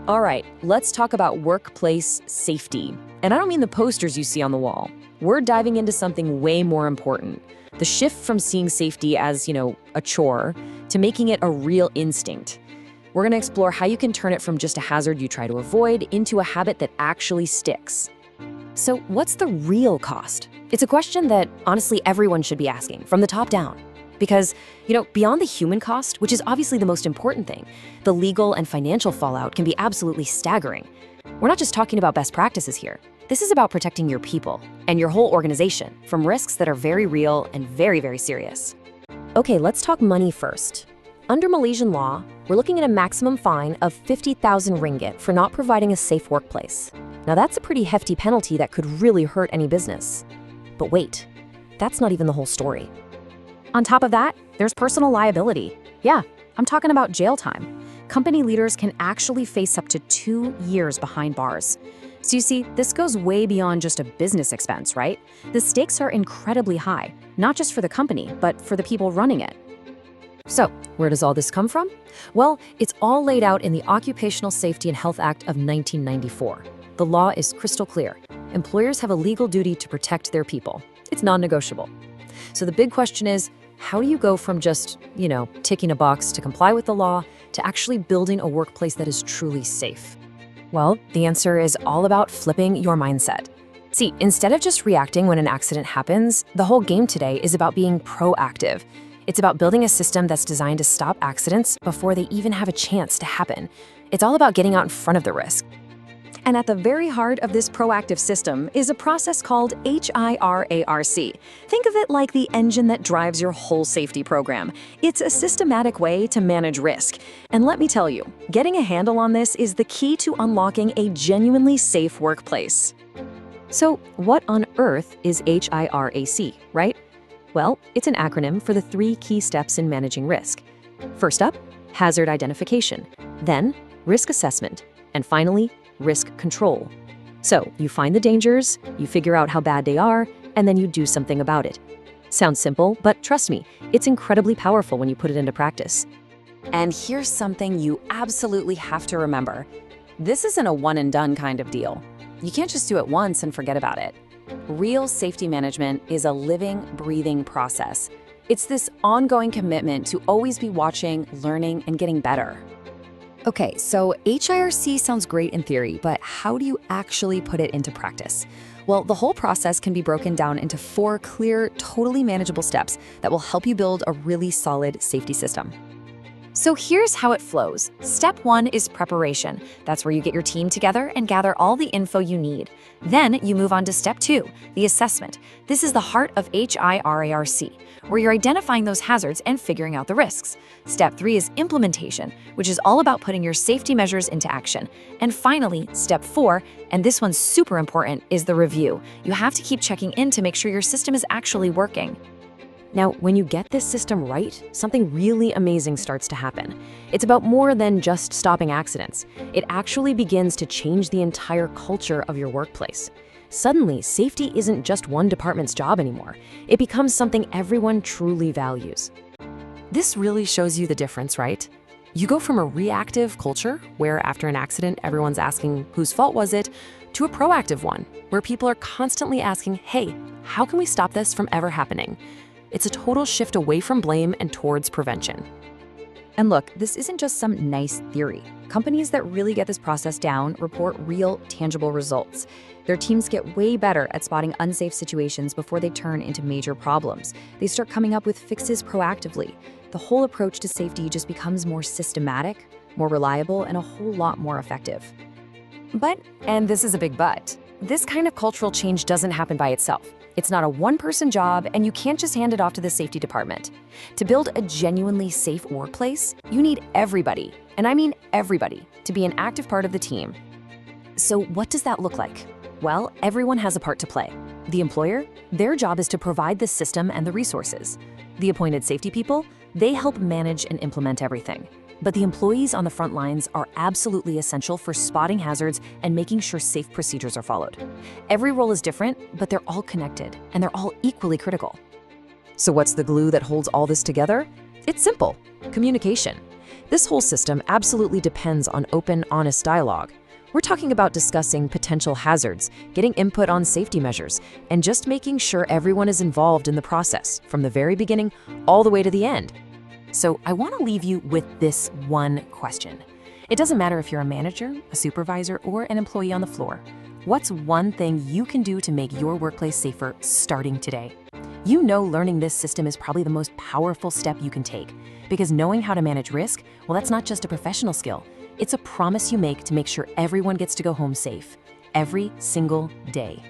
All right, let's talk about workplace safety. And I don't mean the posters you see on the wall. We're diving into something way more important. The shift from seeing safety as, a chore to making it a real instinct. We're going to explore how you can turn it from just a hazard you try to avoid into a habit that actually sticks. So, what's the real cost? It's a question that, honestly, everyone should be asking, from the top down. Because, beyond the human cost, which is obviously the most important thing, the legal and financial fallout can be absolutely staggering. We're not just talking about best practices here. This is about protecting your people and your whole organization from risks that are very real and very, very serious. Okay, let's talk money first. Under Malaysian law, we're looking at a maximum fine of 50,000 ringgit for not providing a safe workplace. Now that's a pretty hefty penalty that could really hurt any business. But wait, that's not even the whole story. On top of that, there's personal liability. Yeah, I'm talking about jail time. Company leaders can actually face up to 2 years behind bars. So you see, this goes way beyond just a business expense, right? The stakes are incredibly high, not just for the company, but for the people running it. So, where does all this come from? Well, it's all laid out in the Occupational Safety and Health Act of 1994. The law is crystal clear. Employers have a legal duty to protect their people. It's non-negotiable. So the big question is, how do you go from just, ticking a box to comply with the law to actually building a workplace that is truly safe? Well, the answer is all about flipping your mindset. See, instead of just reacting when an accident happens, the whole game today is about being proactive. It's about building a system that's designed to stop accidents before they even have a chance to happen. It's all about getting out in front of the risk. And at the very heart of this proactive system is a process called HIRARC. Think of it like the engine that drives your whole safety program. It's a systematic way to manage risk. And let me tell you, getting a handle on this is the key to unlocking a genuinely safe workplace. So what on earth is HIRAC, right? Well, it's an acronym for the 3 key steps in managing risk. First up, hazard identification, then risk assessment, and finally, risk control. So you find the dangers, you figure out how bad they are, and then you do something about it. Sounds simple, but trust me, it's incredibly powerful when you put it into practice. And here's something you absolutely have to remember. This isn't a one-and-done kind of deal. You can't just do it once and forget about it. Real safety management is a living, breathing process. It's this ongoing commitment to always be watching, learning, and getting better. Okay, so HIRC sounds great in theory, but how do you actually put it into practice? Well, the whole process can be broken down into 4 clear, totally manageable steps that will help you build a really solid safety system. So here's how it flows. Step 1 is preparation. That's where you get your team together and gather all the info you need. Then you move on to step 2, the assessment. This is the heart of HIRARC, where you're identifying those hazards and figuring out the risks. Step 3 is implementation, which is all about putting your safety measures into action. And finally, step 4, and this one's super important, is the review. You have to keep checking in to make sure your system is actually working. Now, when you get this system right, something really amazing starts to happen. It's about more than just stopping accidents. It actually begins to change the entire culture of your workplace. Suddenly, safety isn't just one department's job anymore. It becomes something everyone truly values. This really shows you the difference, right? You go from a reactive culture, where after an accident, everyone's asking, whose fault was it, to a proactive one, where people are constantly asking, hey, how can we stop this from ever happening? It's a total shift away from blame and towards prevention. And look, this isn't just some nice theory. Companies that really get this process down report real, tangible results. Their teams get way better at spotting unsafe situations before they turn into major problems. They start coming up with fixes proactively. The whole approach to safety just becomes more systematic, more reliable, and a whole lot more effective. But, and this is a big but, this kind of cultural change doesn't happen by itself. It's not a one-person job, and you can't just hand it off to the safety department. To build a genuinely safe workplace, you need everybody, and I mean everybody, to be an active part of the team. So what does that look like? Well, everyone has a part to play. The employer, their job is to provide the system and the resources. The appointed safety people, they help manage and implement everything. But the employees on the front lines are absolutely essential for spotting hazards and making sure safe procedures are followed. Every role is different, but they're all connected, and they're all equally critical. So what's the glue that holds all this together? It's simple: communication. This whole system absolutely depends on open, honest dialogue. We're talking about discussing potential hazards, getting input on safety measures, and just making sure everyone is involved in the process, from the very beginning all the way to the end. So I want to leave you with this one question. It doesn't matter if you're a manager, a supervisor, or an employee on the floor. What's one thing you can do to make your workplace safer starting today? You know learning this system is probably the most powerful step you can take, because knowing how to manage risk, well, that's not just a professional skill. It's a promise you make to make sure everyone gets to go home safe every single day.